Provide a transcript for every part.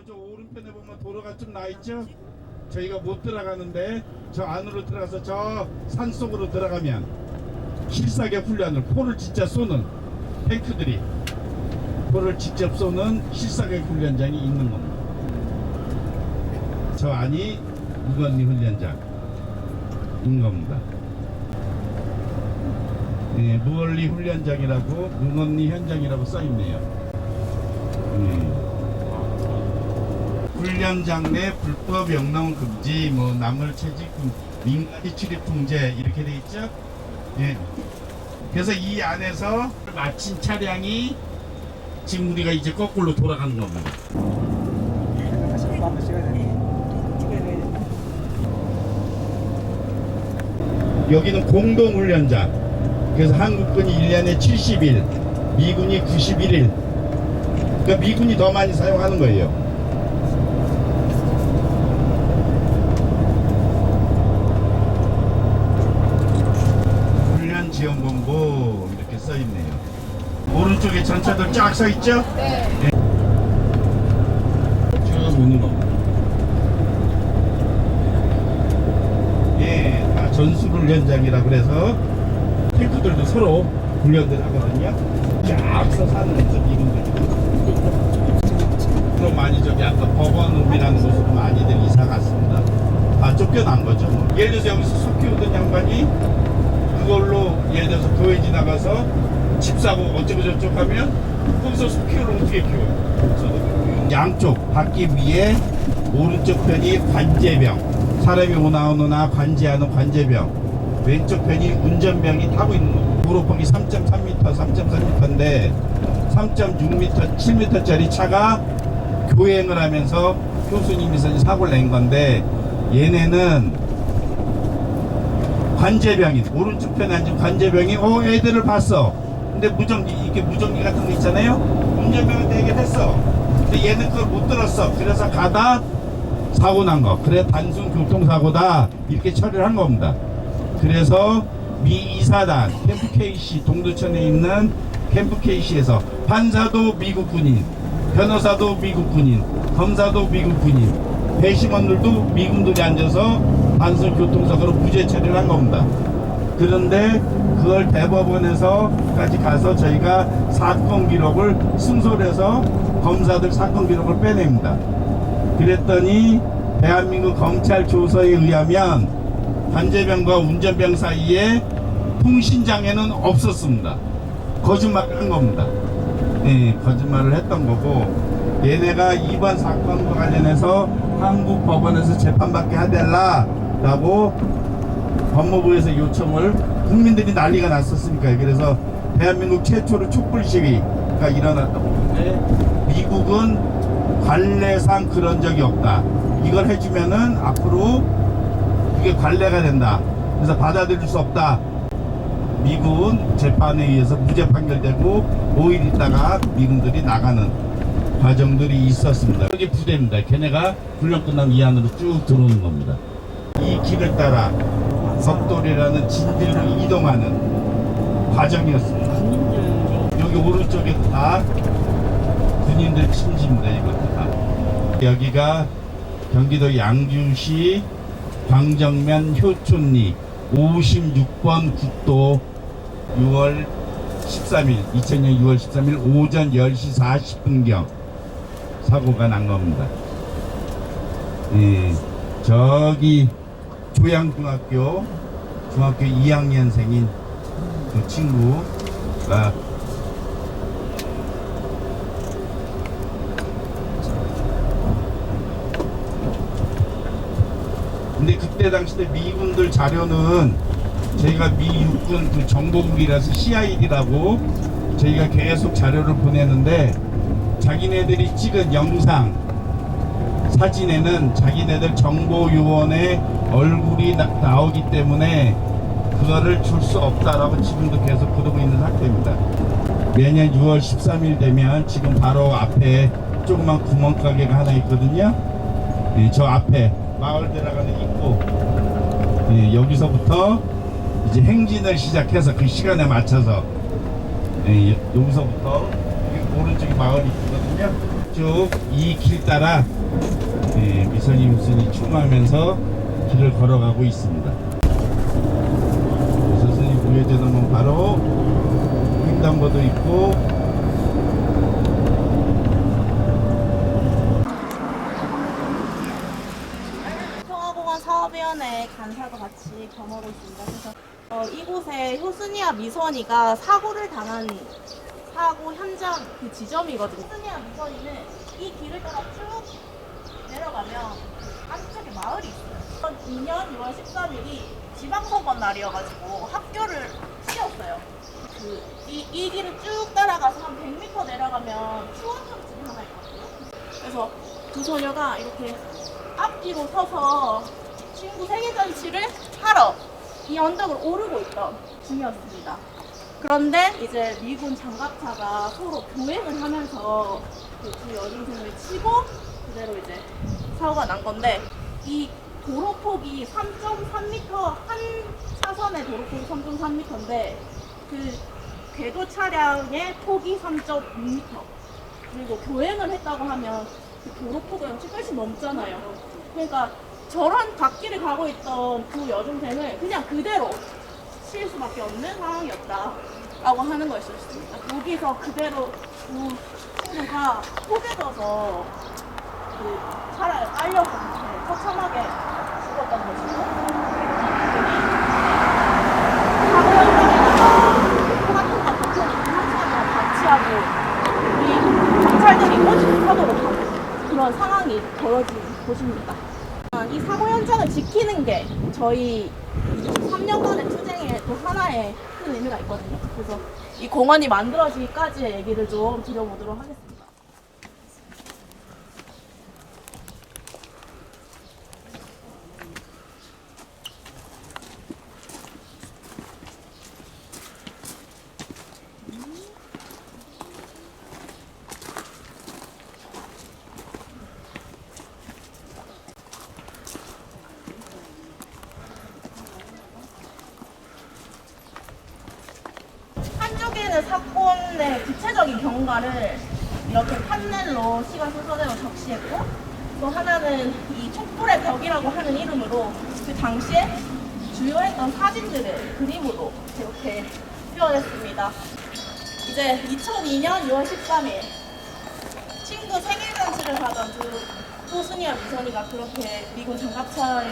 저쪽 오른편에 보면 도로가 좀 나 있죠? 저희가 못 들어가는데 저 안으로 들어가서 저 산 속으로 들어가면 실사격 훈련을 포를 진짜 쏘는 탱크들이 포를 직접 쏘는 실사격 훈련장이 있는 겁니다. 저 안이 무건리 훈련장인 겁니다. 네, 무건리 훈련장이라고 무건리 현장이라고 써있네요. 훈련장 내 불법 영농 금지, 뭐 남물 채집, 민간인 출입 통제 이렇게 돼 있죠. 예. 그래서 이 안에서 마친 차량이 지금 우리가 이제 거꾸로 돌아가는 겁니다. 여기는 공동훈련장. 그래서 한국군이 1년에 70일, 미군이 91일. 그러니까 미군이 더 많이 사용하는 거예요. 훈련지원본부 이렇게 써있네요. 오른쪽에 전차들 쫙 서있죠? 네. 네. 쭉 오는 겁니다. 예, 다 전술훈련장이라 그래서 탱크들도 서로 훈련들 하거든요. 쫙 서 사는 미군들. 그럼 많이 저기 아까 법원읍이라는 곳으로 많이들 이사 갔습니다. 다 쫓겨난 거죠. 예를 들어서 여기서 소 키우던 양반이 그걸로 예를 들어서 교회 지나가서 집 사고 어쩌고 저쩌고 하면 거기서 소 키우를 어떻게 키워요? 양쪽 바퀴 위에 오른쪽 편이 관제병, 사람이 오나 관제하는 관제병, 왼쪽 편이 운전병이 타고 있는 거예요. 도로폭이 3.3m, 3.4m인데 3.6m, 7m짜리 차가 교행을 하면서 교수님이 사고를 낸 건데, 얘네는 관제병이, 오른쪽 편에 앉은 관제병이 애들을 봤어. 근데 무전기, 이렇게 무전기 같은 거 있잖아요. 운전병한테 얘기했어. 근데 얘는 그걸 못 들었어. 그래서 가다 사고 난 거. 그래 단순 교통사고다 이렇게 처리를 한 겁니다. 그래서 미 2사단 캠프 KC, 동두천에 있는 캠프 KC에서 판사도 미국 군인, 변호사도 미국 군인, 검사도 미국 군인, 배심원들도 미군들이 앉아서 단순 교통사고로 무죄 처리를 한 겁니다. 그런데 그걸 대법원에서까지 가서 저희가 사건 기록을 승소해서 검사들 사건 기록을 빼냅니다. 그랬더니 대한민국 검찰 조서에 의하면 관제병과 운전병 사이에 통신장애는 없었습니다. 거짓말을 한 겁니다. 네, 거짓말을 했던 거고, 얘네가 이번 사건과 관련해서 한국 법원에서 재판받게 해달라고 법무부에서 요청을, 국민들이 난리가 났었으니까요. 그래서 대한민국 최초로 촛불 시위가 일어났던 건데, 미국은 관례상 그런 적이 없다. 이걸 해주면은 앞으로 이게 관례가 된다. 그래서 받아들일 수 없다. 미군 재판에 의해서 무죄 판결되고 5일 있다가 미군들이 나가는 과정들이 있었습니다. 여기 부대입니다. 걔네가 훈련 끝나면 이 안으로 쭉 들어오는 겁니다. 이 길을 따라 벽돌이라는 진들로 이동하는 과정이었습니다. 여기 오른쪽에 다 군인들 침지입니다. 이것도 다. 여기가 경기도 양주시 광정면 효촌리 56번 국도 6월 13일 2000년 6월 13일 오전 10시 40분경 사고가 난 겁니다. 예, 저기 조양중학교 2학년생인 그 친구가 근데 그때 당시 때 미군들 자료는 저희가 미 육군 그 정보국이라서 CID라고 저희가 계속 자료를 보내는데, 자기네들이 찍은 영상 사진에는 자기네들 정보요원의 얼굴이 나오기 때문에 그거를 줄 수 없다라고 지금도 계속 그러고 있는 상태입니다. 매년 6월 13일 되면 지금 바로 앞에 조그만 구멍가게가 하나 있거든요. 네, 저 앞에 마을 들어가는 입구, 네, 여기서부터 이제 행진을 시작해서 그 시간에 맞춰서, 네, 여기서부터 오른쪽이 마을 입구거든요. 쭉 이 길 따라 미선이 무순이 추모하면서 길을 걸어가고 있습니다. 스님 우회전하면 바로 횡단보도 있고 평화공원 사업위원회 간사도 같이 겸하고 있습니다. 그래서 이곳에 효순이와 미선이가 사고를 당한 사고 현장 그 지점이거든요. 효순이와 미선이는 이 길을 따라 쭉 내려가면 안쪽에 마을이 있어요. 2002년 6월 13일이 지방선거 날이어가지고 학교를 쉬었어요. 이 길을 쭉 따라가서 한 100m 내려가면 추원점집이 하나 있거든요. 그래서 두 소녀가 이렇게 앞뒤로 서서 친구 생일잔치를 하러 이 언덕을 오르고 있던 중이었습니다. 그런데 이제 미군 장갑차가 서로 교행을 하면서 그 두 여중생을 치고 그대로 이제 사고가 난 건데, 이 도로폭이 3.3m, 한 차선의 도로폭이 3.3m인데 그 궤도 차량의 폭이 3.6m, 그리고 교행을 했다고 하면 그 도로폭은 훨씬 넘잖아요. 그러니까 저런 갓길을 가고 있던 두 여중생을 그냥 그대로 칠 수밖에 없는 상황이었다라고 하는 것이었습니다. 여기서 그대로 두 친구가 포개져서 그 차라리 깔려서 처참하게 죽었던 것이고, 사고 현장에다가 토마토가 같이 하고 우리 경찰들이 오지 못하도록 하는 그런 상황이 벌어진 곳입니다. 이 사고 현장을 지키는 게 저희 3년간의 투쟁의 또 하나의 큰 의미가 있거든요. 그래서 이 공원이 만들어지기까지의 얘기를 좀 드려보도록 하겠습니다. 한쪽에는 사건의 구체적인 경과를 이렇게 판넬로 시간 순서대로 적시했고, 또 하나는 이 촛불의 벽이라고 하는 이름으로 그 당시에 주요했던 사진들을 그림으로 이렇게 표현했습니다. 이제 2002년 6월 13일 친구 생일잔치를 하던 두 효순이와 미선이가 그렇게 미군 장갑차에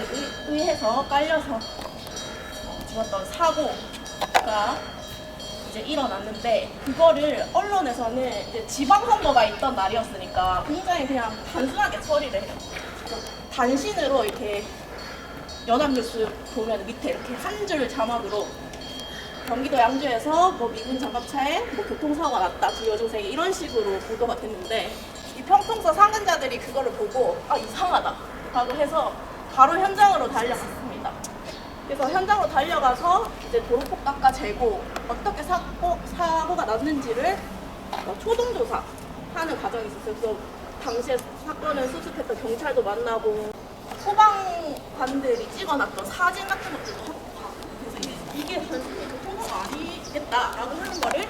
의해서 깔려서 죽었던 사고가 이제 일어났는데, 그거를 언론에서는 이제 지방선거가 있던 날이었으니까 굉장히 그냥 단순하게 처리를 해요. 단신으로 이렇게 연합뉴스 보면 밑에 이렇게 한 줄 자막으로 경기도 양주에서 뭐 미군 장갑차에 뭐 교통사고가 났다, 두 여중생이, 이런 식으로 보도가 됐는데, 이 평통서 상근자들이 그거를 보고 이상하다 라고 해서 바로 현장으로 달려갔습니다. 그래서 현장으로 달려가서 이제 도로폭 깎아 재고 어떻게 사고가 났는지를 초동조사 하는 과정이 있었어요. 그래서 당시에 사건을 수습했던 경찰도 만나고 소방관들이 찍어놨던 사진 같은 것들도 확보하고, 그래서 이게 단순히 교통사고가 아니겠다라고 하는 거를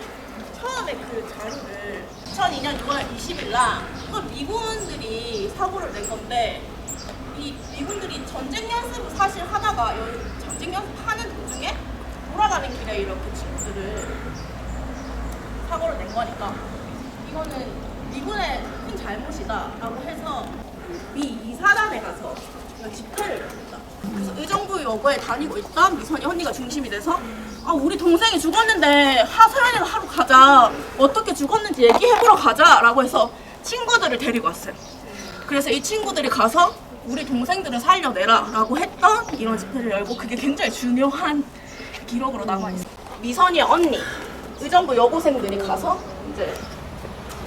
처음에 그 자료를 2002년 6월 20일 날 이건 미군들이 사고를 낸 건데, 이 미군들이 전쟁 연습을 사실 하다가 전쟁 연습하는 도중에 돌아가는 길에 이렇게 친구들을 사고를 낸 거니까 이거는 미군의 큰 잘못이다라고 해서 미 이사단에 가서 집회를 했습니다. 그래서 의정부 여고에 다니고 있던 미선이 언니가 중심이 돼서 우리 동생이 죽었는데 하소연이나 하러 가자, 어떻게 죽었는지 얘기해보러 가자라고 해서 친구들을 데리고 왔어요. 그래서 이 친구들이 가서 우리 동생들을 살려내라 라고 했던 이런 집회를 열고, 그게 굉장히 중요한 기록으로 남아있어요. 미선이의 언니, 의정부 여고생들이 가서 이제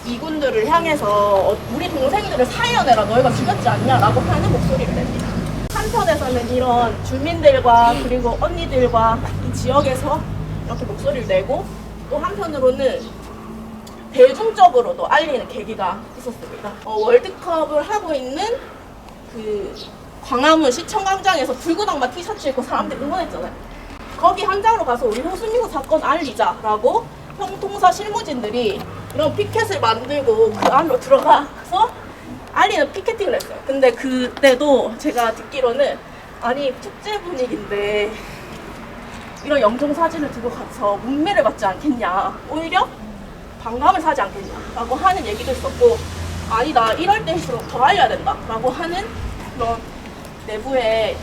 미군들을 향해서 우리 동생들을 살려내라, 너희가 죽였지 않냐 라고 하는 목소리를 냅니다. 한편에서는 이런 주민들과 그리고 언니들과 이 지역에서 이렇게 목소리를 내고, 또 한편으로는 대중적으로도 알리는 계기가 있었습니다. 월드컵을 하고 있는 그 광화문 시청광장에서 붉은 악마 티셔츠 입고 사람들이 응원했잖아요. 거기 현장으로 가서 우리 효순이고 사건 알리자라고 평통사 실무진들이 이런 피켓을 만들고 그 안으로 들어가 가서 알리는 피켓팅을 했어요. 근데 그때도 제가 듣기로는 아니 축제 분위기인데 이런 영정 사진을 들고 가서 문매를 받지 않겠냐, 오히려 반감을 사지 않겠냐라고 하는 얘기도 있었고, 아니다 이럴 때일수록 더 알려야 된다라고 하는 그런 내부의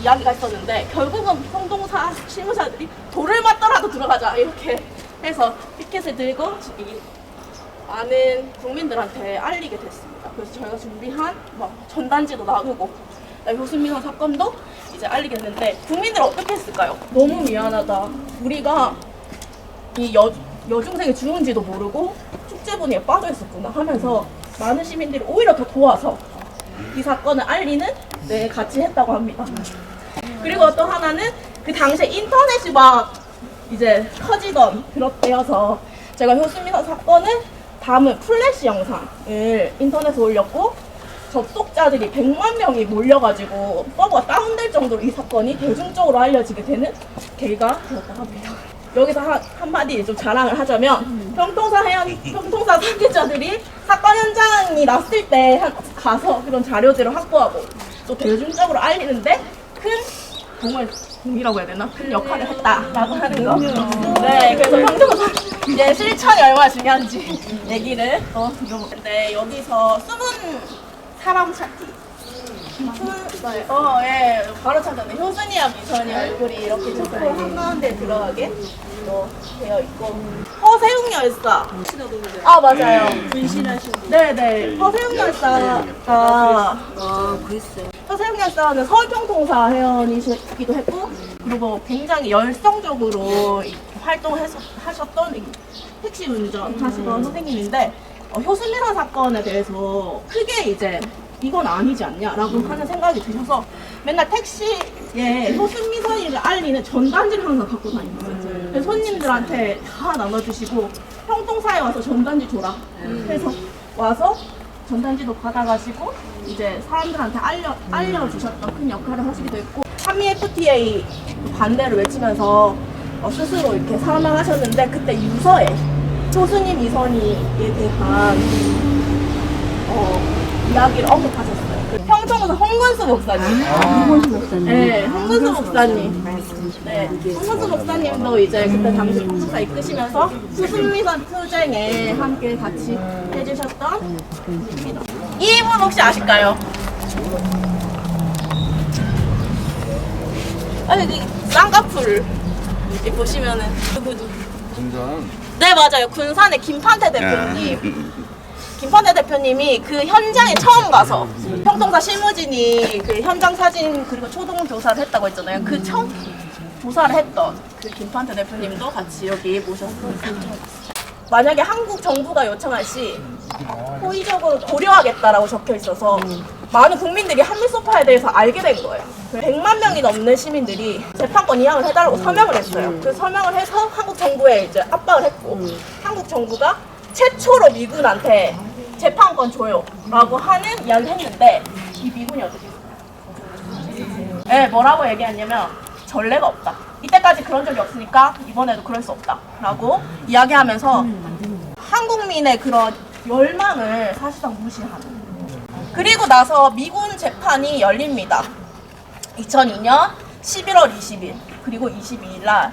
이야기가 있었는데, 결국은 평동사 실무자들이 돌을 맞더라도 들어가자 이렇게 해서 피켓을 들고 이 많은 국민들한테 알리게 됐습니다. 그래서 저희가 준비한 전단지도 나누고 효순민원 사건도 이제 알리게 됐는데, 국민들은 어떻게 했을까요? 너무 미안하다, 우리가 이 여중생이 죽은지도 모르고 축제 분위기에 빠져 있었구나 하면서 많은 시민들이 오히려 더 도와서 이 사건을 알리는 같이 했다고 합니다. 그리고 또 하나는 그 당시에 인터넷이 막 이제 터지던 그럴 때여서 제가 효순민원 사건을 담은 플래시 영상을 인터넷에 올렸고, 접속자들이 100만 명이 몰려가지고 서버가 다운될 정도로 이 사건이 대중적으로 알려지게 되는 계기가 되었다고 합니다. 여기서 한마디 좀 자랑을 하자면, 평통사 관계자들이 사건 현장이 났을 때 가서 그런 자료들을 확보하고 또 대중적으로 알리는데 정말 공이라고 해야 되나? 큰 역할을 했다라고 하는 거. 네, 그래서 평통사 이제 실천이 얼마나 중요한지 얘기를 들어보는데, 여기서 숨은 사람 찾기. 예, 바로 찾았네. 효순이와 미선이 얼굴이 이렇게 좀 한가운데 들어가게 되어 있고, 허세웅 열사. 아, 맞아요. 분신하신 분. 네네. 허세웅 열사가 글쎄. 허세웅 열사는 서울평통사 회원이시기도 했고, 그리고 굉장히 열성적으로 활동을 하셨던 택시 운전 하시던 선생님인데, 효순민원 사건에 대해서 크게 이제 이건 아니지 않냐라고 하는 생각이 드셔서 맨날 택시에 효순민원을 알리는 전단지를 항상 갖고 다니셨어요. 그래서 손님들한테 다 나눠주시고, 평통사에 와서 전단지 줘라 해서 와서 전단지도 받아가시고 이제 사람들한테 알려주셨던 큰 역할을 하시기도 했고, 한미 FTA 반대를 외치면서 스스로 이렇게 사망하셨는데, 그때 유서에 효순이 미선이에 대한 이야기를 언급하셨어요. 평통사 홍근수 목사님. 홍건수 목사님. 네, 홍근수 목사님. 네, 홍근수 목사님도 이제 그때 당시 평통사 이끄시면서 수순미선 투쟁에 함께 같이 해주셨던 분입니다. 이분 혹시 아실까요? 여기 쌍꺼풀 보시면은 군산. 네, 맞아요. 군산의 김판태 대표님. 김판태 대표님이 그 현장에 처음 가서 평통사 실무진이 그 현장 사진 그리고 초동 조사를 했다고 했잖아요. 그 처음 조사를 했던 그 김판태 대표님도 같이 여기 모셨습니다. 만약에 한국 정부가 요청할 시 호의적으로 고려하겠다라고 적혀 있어서 많은 국민들이 한미소파에 대해서 알게 된 거예요. 100만 명이 넘는 시민들이 재판권 이양을 해달라고 서명을 했어요. 그 서명을 해서 한국 정부에 이제 압박을 했고, 한국 정부가 최초로 미군한테 재판권 줘요라고 하는 이야기를 했는데, 이 미군이 어떻게 했어요? 네, 뭐라고 얘기했냐면 전례가 없다. 이때까지 그런 적이 없으니까 이번에도 그럴 수 없다라고 이야기하면서 한국민의 그런 열망을 사실상 무시하는. 그리고 나서 미군 재판이 열립니다. 2002년 11월 20일 그리고 22일 날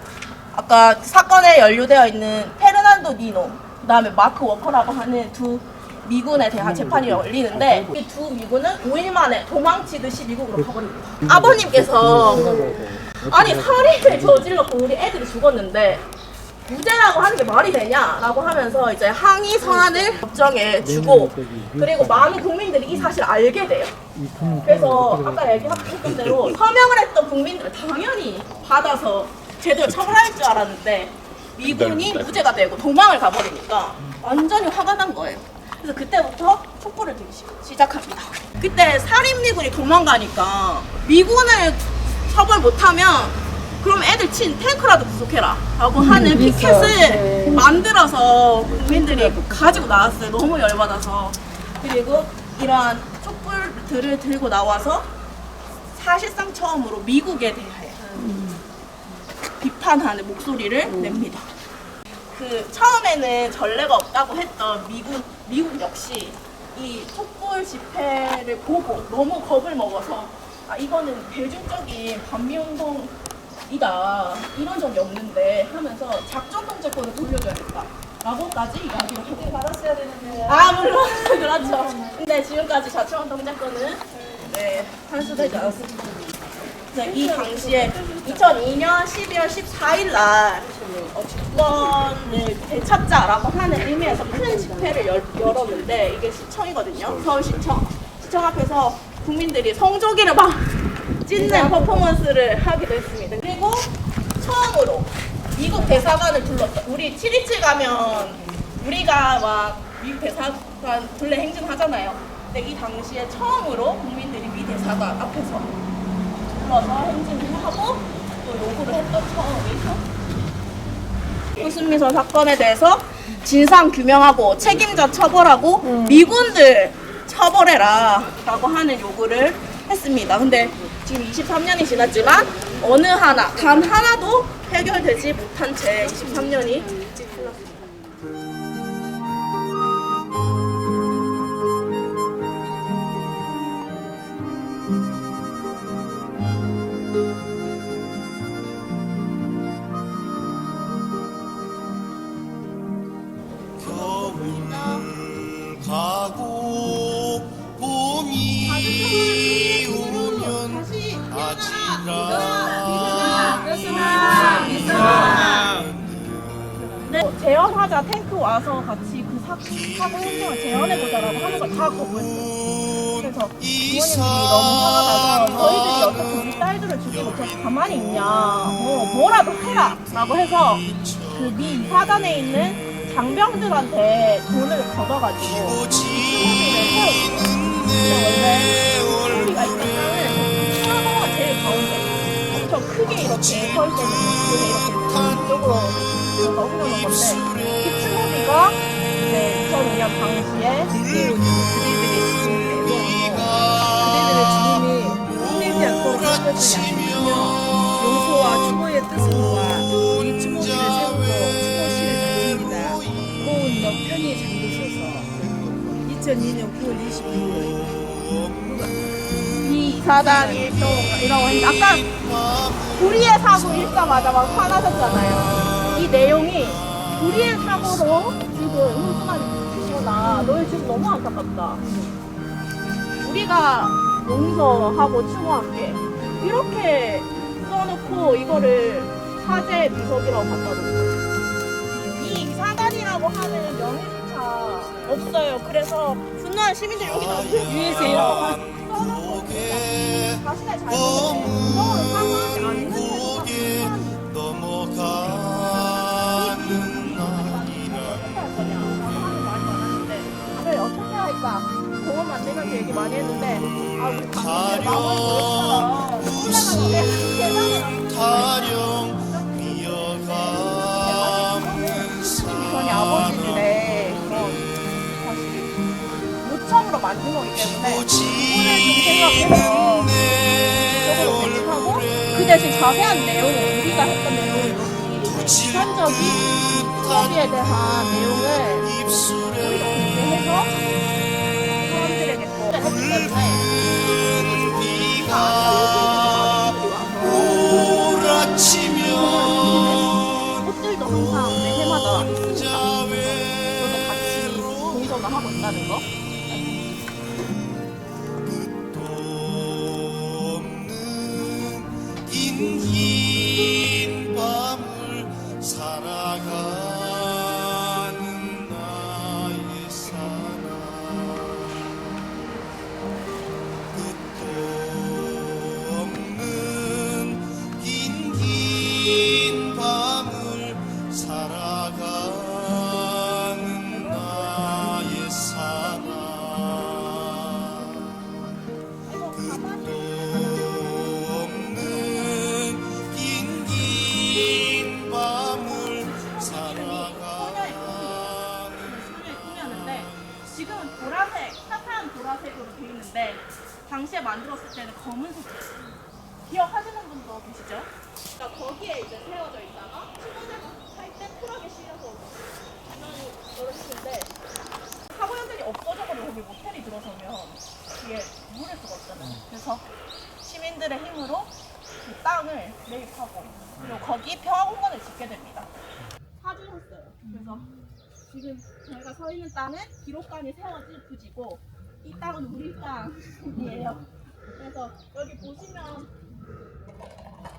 아까 사건에 연루되어 있는 페르난도 니노, 그 다음에 마크 워커라고 하는 두 미군에 대한 재판이 열리는데, 이 두 미군은 5일 만에 도망치듯이 미국으로 가버립니다. 아버님께서 아니 살인을 저질렀고 우리 애들이 죽었는데 무죄라고 하는 게 말이 되냐라고 하면서 이제 항의 서한을 법정에 주고, 그리고 많은 국민들이 이 사실을 알게 돼요. 그래서 아까 얘기했던 대로 서명을 했던 국민들은 당연히 받아서 제대로 처벌할 줄 알았는데, 미군이 무죄가 되고 도망을 가버리니까 완전히 화가 난 거예요. 그래서 그때부터 촛불을 들기 시작합니다. 그때 살인미군이 도망가니까 미군을 처벌 못하면 그럼 애들 친 탱크라도 구속해라 라고 하는 피켓을 만들어서 국민들이 가지고 나왔어요. 너무 열받아서. 그리고 이러한 촛불들을 들고 나와서 사실상 처음으로 미국에 대해 비판하는 목소리를 냅니다. 그 처음에는 전례가 없다고 했던 미국 역시 이 촛불 집회를 보고 너무 겁을 먹어서 아 이거는 대중적인 반미운동이다 이런 적이 없는데 하면서 작전 통제권을 돌려줘야겠다 라고까지 이야기를 하고 받았어야 되는데. 아 물론 그렇죠. 근데 지금까지 자치원 통제권은 네 환수되지 않았습니다. 네, 이 당시에 2002년 12월 14일 날 주권을 되찾자라고 하는 의미에서 큰 집회를 열었는데 이게 시청이거든요. 서울시청. 시청 앞에서 국민들이 성조기를 막 찢는 퍼포먼스를 하기도 했습니다. 그리고 처음으로 미국 대사관을 불렀다. 우리 7.27 가면 우리가 막 미국 대사관 불례 행진하잖아요. 근데 이 당시에 처음으로 국민들이 미 대사관 앞에서 불러서 행진을 하고 또 요구를 했던 처음이 손순미선 사건에 대해서 진상 규명하고 책임자 처벌하고 미군들 처벌해라 라고 하는 요구를 했습니다. 근데 지금 23년이 지났지만 어느 하나, 단 하나도 해결되지 못한 채 23년이 흘렀습니다. 가고 봄이 오면 재현하자 탱크 와서 같이 그 사고 현장을 재현해보자라고 하는 걸 다 거부했어요. 그래서 부모님들이 너무 화가 나서 너희들이 어떻게 우리 딸들을 주지 못해서 가만히 있냐 뭐라도 해라 라고 해서 그 미 이사단에 있는 장병들한테 돈을 걷어가지고 추모비를 세웠어요. 근데 원래 추모비가 있던 땅을 하나가 제일 가운데 엄청 크게 이렇게 서 있는 그게 이렇게 이쪽으로 흘러놓은 건데 그 추모비가 이제 2002년 당시에 그들의 죽음이 끝내지 않도록 하고자 용서와 추모의 뜻을 모아 이 추모실을 세우고 추모실을 다닙니다. 고은 너 편히 잠드셔서 2002년 9월 29일 이 이사단이 또 이라고 했는데 아까 불의의 사고 읽자마자 막 화나셨잖아요. 이 내용이 불의의 사고로 지금 흥분하는 거나 너희 지금 너무 안타깝다. 우리가 용서하고 추모할게 이렇게 써놓고 이거를 사죄 비석이라고 갖다 놓고 이 사단이라고 하는 명예조차 없어요. 그래서 분노한 시민들이 여기다 유해세요. 써놓고 자신의 잘못을 부정으로 사과하지 않는 어떻게 할까? 공원 만들면서 얘기 많이 했는데 아 우리 강민들 마음을 모르잖아. 미선이 아버지들의 그런 사실 모청으로 만든 거기 때문에 그거를 좀 생각해서 이쪽으로 배치하고 그 대신 자세한 내용은 우리가 했던 내용을 이렇게 비판적인 수업에 대한 내용을 우리가 공개해서 사람들에게 또 했기 때문에 꽃들도 항상 매 해마다 있으니까 저도 같이 동정을 하고 있다는 거. 긴 밤을 살아가는 나의 사랑 끝도 없는 긴 밤을 살아가는 나의 사랑 지금은 보라색, 따뜻한 보라색으로 되어 있는데 당시에 만들었을 때는 검은색이었어요. 기억하시는 분도 계시죠? 그러니까 거기에 이제 세워져 있다가 친구들 할 때 트럭에 실려서 이런 걸 했는데 사고 현장이 없어져 만약에 거기 모텔이 들어서면 뒤에 물을 수가 없잖아요. 그래서 시민들의 힘으로 그 땅을 매입하고 그리고 거기 평화공간을 짓게 됩니다. 사주셨어요. 그래서 지금 저희가 서 있는 땅은 기록관이 세워질 부지고 이 땅은 우리 땅이에요. 그래서 여기 보시면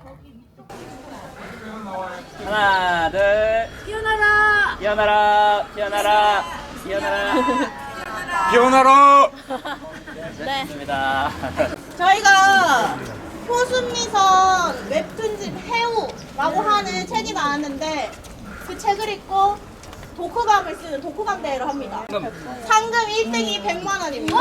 거기 위쪽 하나, 둘. 뛰어나라. 뛰어나라, 뛰어나라, 뛰어나라. 비오나라. 네. 좋습니다. 저희가 효순미선 웹툰집 해우라고 하는 책이 나왔는데 그 책을 읽고 독후감을 쓰는 독후감 대회를 합니다. 상금 1등이 100만 원입니다.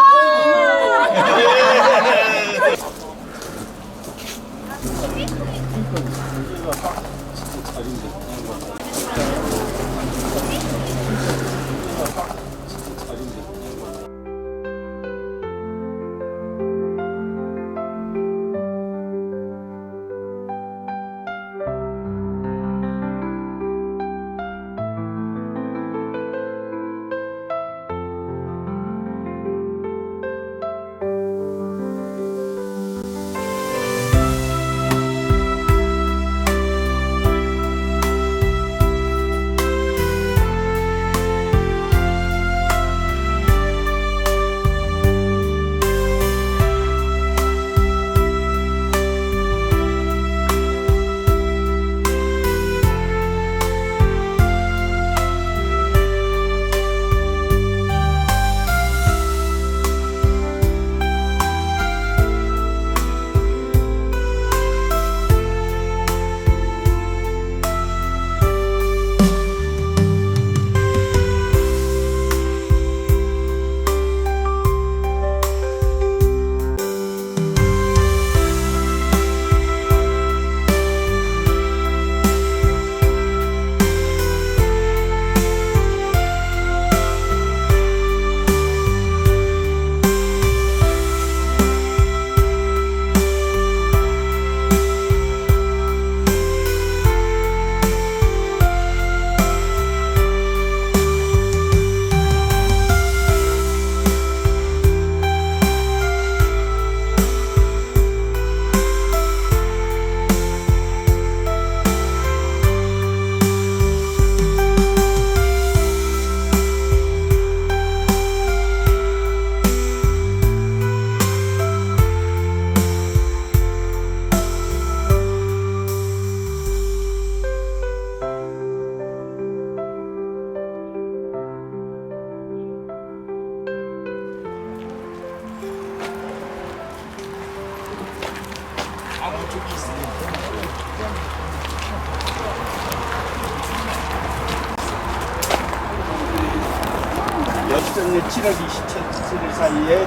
역전의 7월 27일 사이에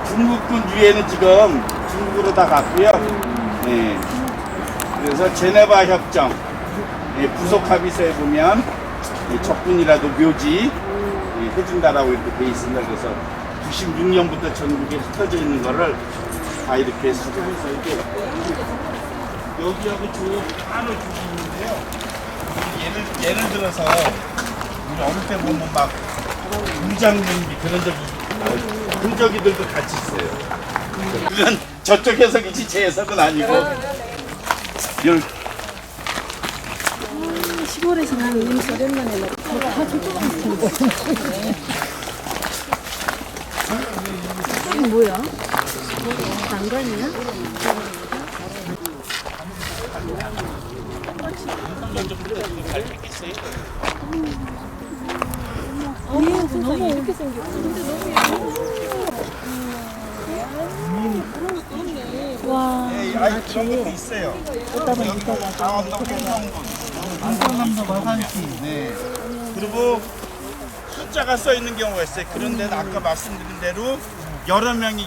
중국군 유해는 지금 중국으로 다 갔고요. 네. 그래서 제네바 협정 부속 합의서에 보면 적군이라도 묘지 해준다라고 이렇게 돼 있습니다. 그래서 96년부터 전국에 흩어져 있는 거를 다 이렇게 수정해서 이게 여기하고 저 안을 주고 있는데요. 예를 들어서 우리 어릴 때 보면 막 무장경비 그런 흔적이들도 같이 있어요. 그건 저쪽 해석이지 제 해석은 아니고. 시골에서 나는 냄새 오랜만에 나. 다 저쪽 같은 거. 이게 뭐야? 난간이야? 너무 이렇게 생겼어. 근데 너무 예뻐. 와. 아니 그런 것도 있어요. 여기 강원도 홍성군, 마산시. 네. 그리고 숫자가 써 있는 경우가 있어요. 그런데 아까 말씀드린 대로 여러 명이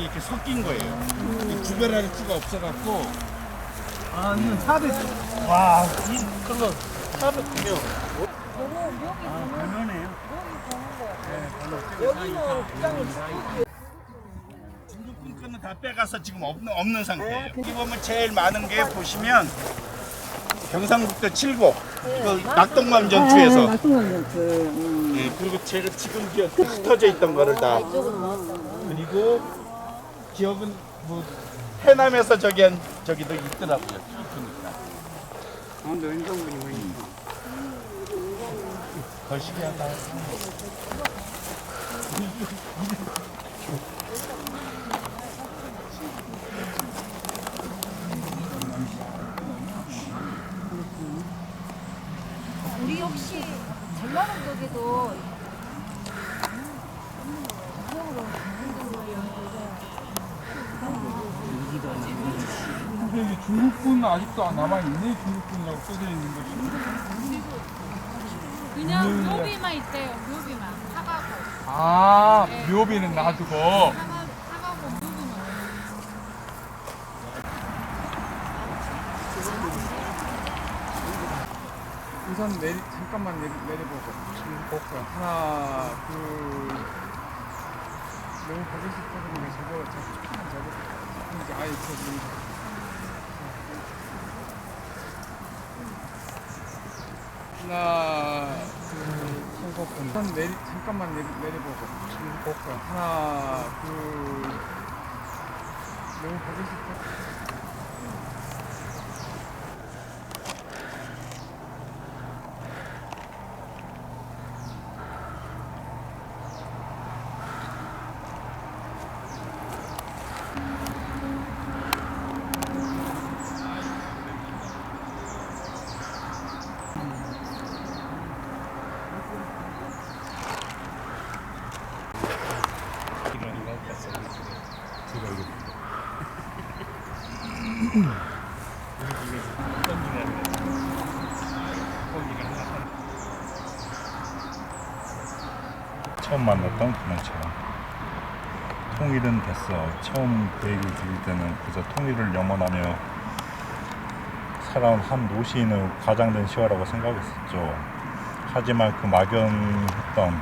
이렇게 섞인 거예요. 구별할 수가 없어갖고. 아, 이건 400. 와, 이 그거 400명. 중국군 거는 다 빼가서 지금 없는 상태예요. 여기 보면 제일 많은 게 보시면 경상북도 칠곡 그 낙동강 전투에서 낙동강 전투. 예, 그리고 제가 지금 기억 흩어져 있던 거를 다 그리고 기억은 뭐 해남에서 저기도 있더라고요. 보니까. 거시기하다. 우리 혹시 전라북도에도 근데 이게 중국분 아직도 남아있네? 중국분이라고 써져 있는 것이. 그냥 묘비만 있대요. 묘비만 사가고 아, 묘비는 놔두고. 사가고 묘비만. 우선 잠깐만 내려보고. 하나, 둘. 너무 보고 싶어서 저거 이제 아예 저기. 하나, 둘, 우선 잠깐만 내려보고. 하나, 둘. 너무 보고 싶어서. 처음 만났던 그놈처럼 통일은 됐어. 처음 그 얘기를 들을 때는 그저 통일을 염원하며 살아온 한 노시인의 과장된 시화라고 생각했었죠. 하지만 그 막연했던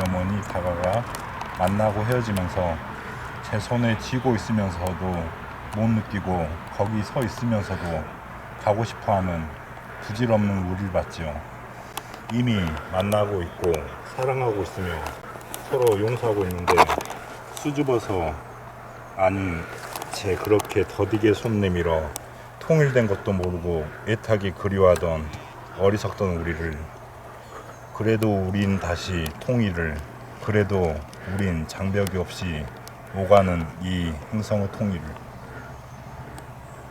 염원이 다가가 만나고 헤어지면서 제 손에 쥐고 있으면서도 못 느끼고 거기 서 있으면서도 가고 싶어하는 부질없는 우리를 봤지요. 이미 만나고 있고 사랑하고 있으며 서로 용서하고 있는데 수줍어서 아니 쟤 그렇게 더디게 손 내밀어 통일된 것도 모르고 애타게 그리워하던 어리석던 우리를 그래도 우린 다시 통일을 그래도 우린 장벽이 없이 오가는 이 행성의 통일을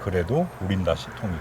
그래도 우린 다시 통일을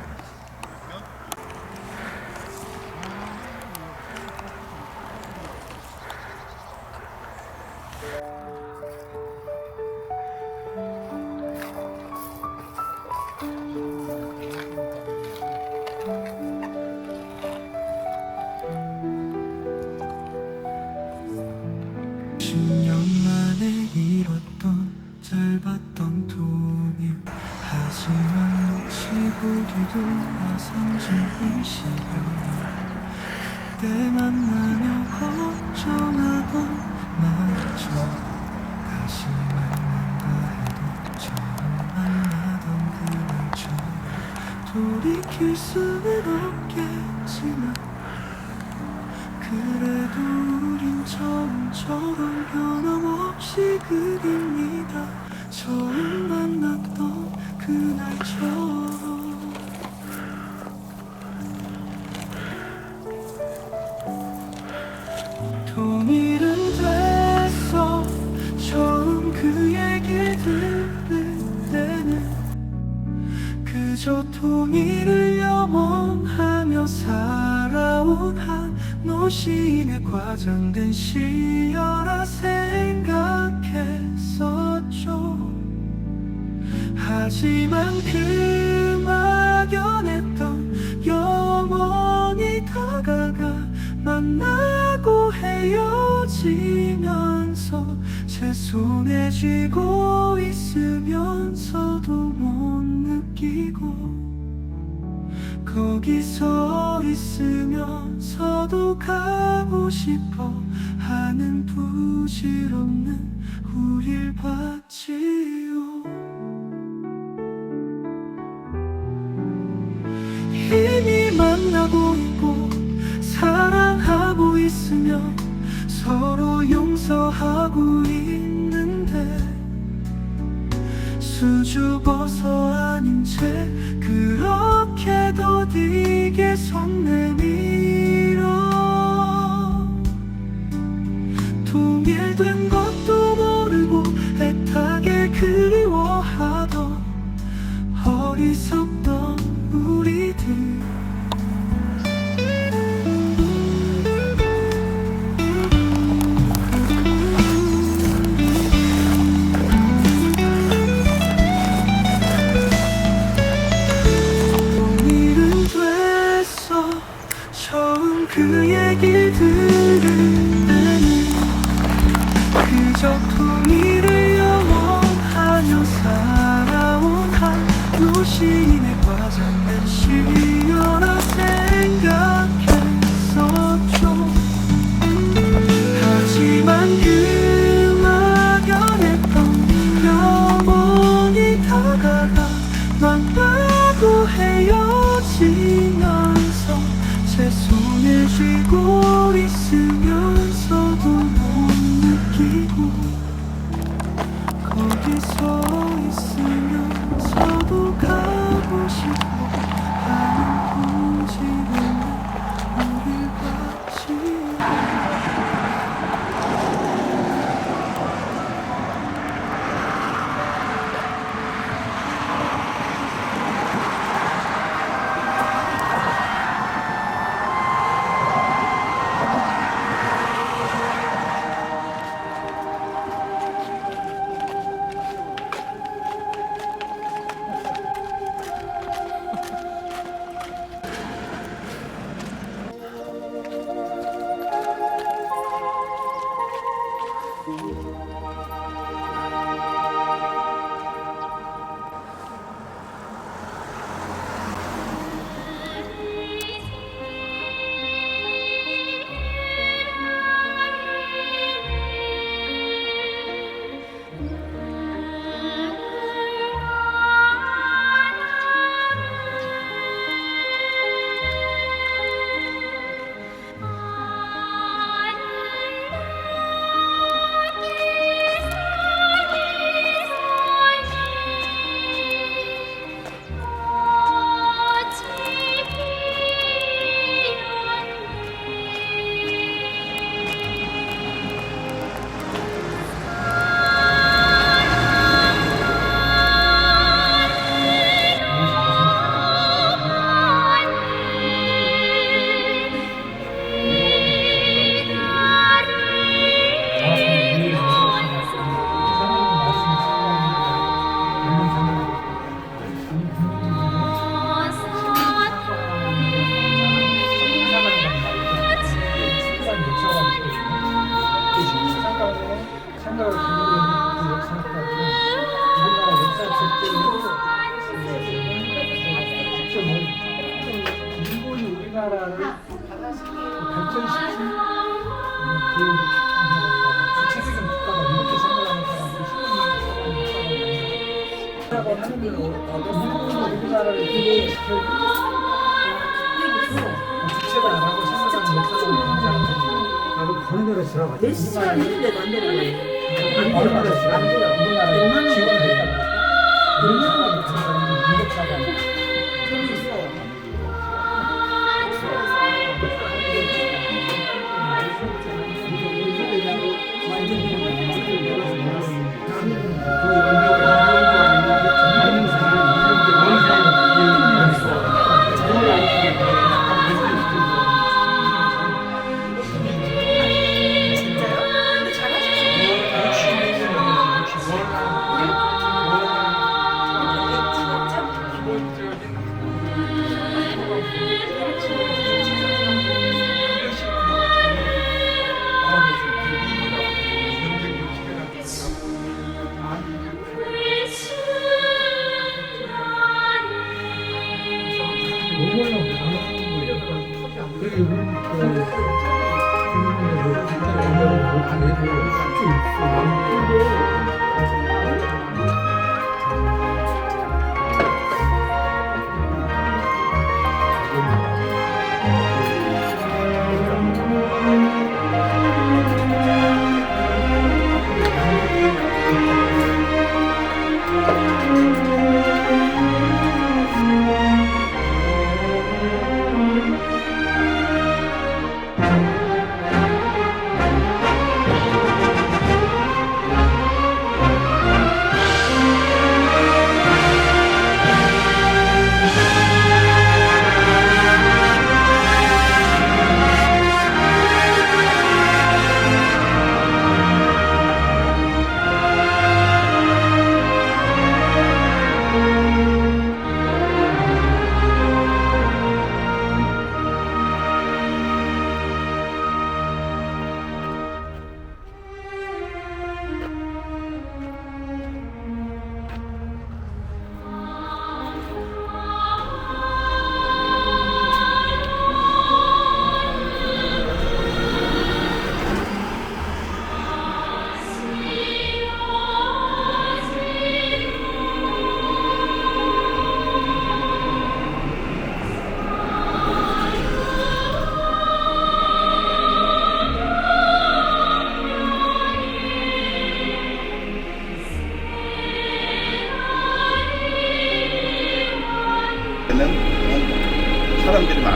잃었던 짧았던 통일 하지만 놓치고도 와상진 시간 그때 만나며 걱정하던 마저 다시 만난다 해도 처음 만나던 그날처럼 돌이킬 수는 없겠지만 그래도 우린 처음처럼 변함없이 그립니다. 처음 만났던 그날처럼 통일은 됐어. 처음 그 얘기를 들을 때는 그저 통일을 염원하며 살아온 한 노시인의 과장된 시여라 생각했었죠. 하지만 그 막연했던 영원히 다가가 만나고 헤어지면서 제 손에 쥐고 있으면서도 못 느끼고 거기 서 있으면서도 가고 싶어 하는 부질없는 우릴 봤지요. 만나고 있고 사랑하고 있으면 서로 용서하고 있는데 수줍어서 아닌 채 그렇게도 네게 손 내밀어 통일된 것도 모르고 애타게 그리워하던 어리석던 우리들 통일은 됐어 처음 그 얘기 들을 때는 그저 통일을 영원하며 살아온 한루 시인의 과장된 시여라 생각했었죠. 하지만 그 막연했던 영원히 다가가 만나고 헤어지면서 제 손을 쥐고 있으면서도 못 느끼고 거기서 있으면서도 가고 싶어 하는 본질은 우릴 같이 일본이 우리나라를 발전시킨 그 구체적인 국가가 이렇게 생각하는 사람들이 라고 하는 건 일본이 우리나라를 기대시켜 구체다라고 생각하는 역사를 굉장히 보는 대로 들어가죠. 몇 시간 있는데도 안 되는 거예요. 안 돼요. 우리나라에 지원했다가 얼마나 못한다는 무력사가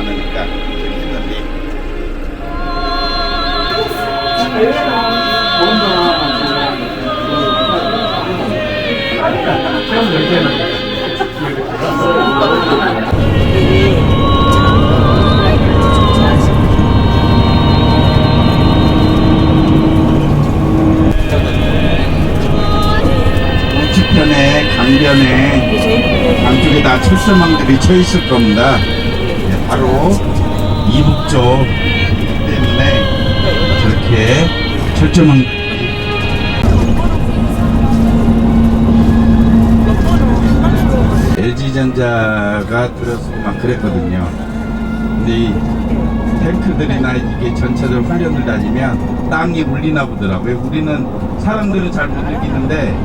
많으니까 했는데 우측편에 강변에 양쪽에 다 철조망들이 쳐 있을 겁니다. 네, 바로 이북 쪽 때문에 저렇게 철조망 LG전자가 들어서고 막 그랬거든요. 근데 이 탱크들이나 이게 전차들 훈련을 다니면 땅이 울리나 보더라고요. 우리는 사람들은 잘 못 느끼는데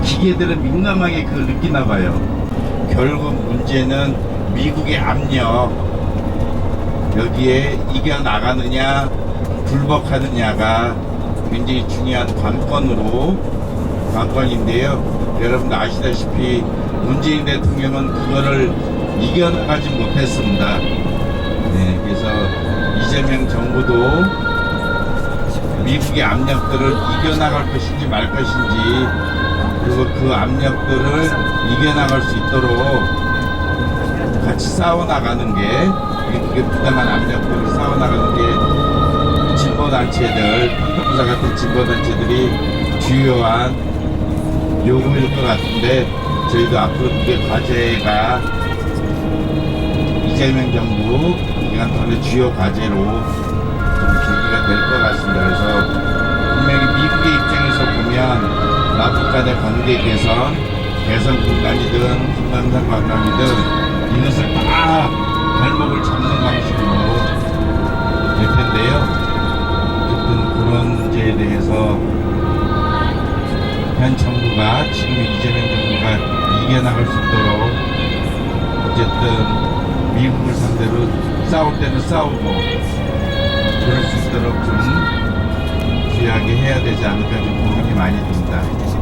기계들은 민감하게 그걸 느끼나 봐요. 결국 문제는 미국의 압력, 여기에 이겨나가느냐 불복하느냐가 굉장히 중요한 관건인데요. 여러분도 아시다시피 문재인 대통령은 그거를 이겨나가지 못했습니다. 네, 그래서 이재명 정부도 미국의 압력들을 이겨나갈 것인지 말 것인지, 그리고 그 압력들을 이겨나갈 수 있도록 같이 싸워나가는 게, 미국의 부당한 압력들을 싸워나가는 게 진보단체들, 평통사 같은 진보단체들이 주요한 요구일 것 같은데, 저희도 앞으로 그게 과제가 이재명 정부 기간 동안의 주요 과제로 좀 제기가 될 것 같습니다. 그래서 분명히 미국의 입장에서 보면 남북 간의 관계 개선, 개성 공간이든 김남산 관광이든 이것을 다 발목을 잡는 방식으로 될 텐데요. 어쨌든 그런 문제에 대해서 현 정부가, 지금 이재명 정부가 이겨나갈 수 있도록 어쨌든 미국을 상대로 싸울 때는 싸우고 그럴 수 있도록 좀 귀하게 해야 되지 않을까 좀 고민이 많이 듭니다.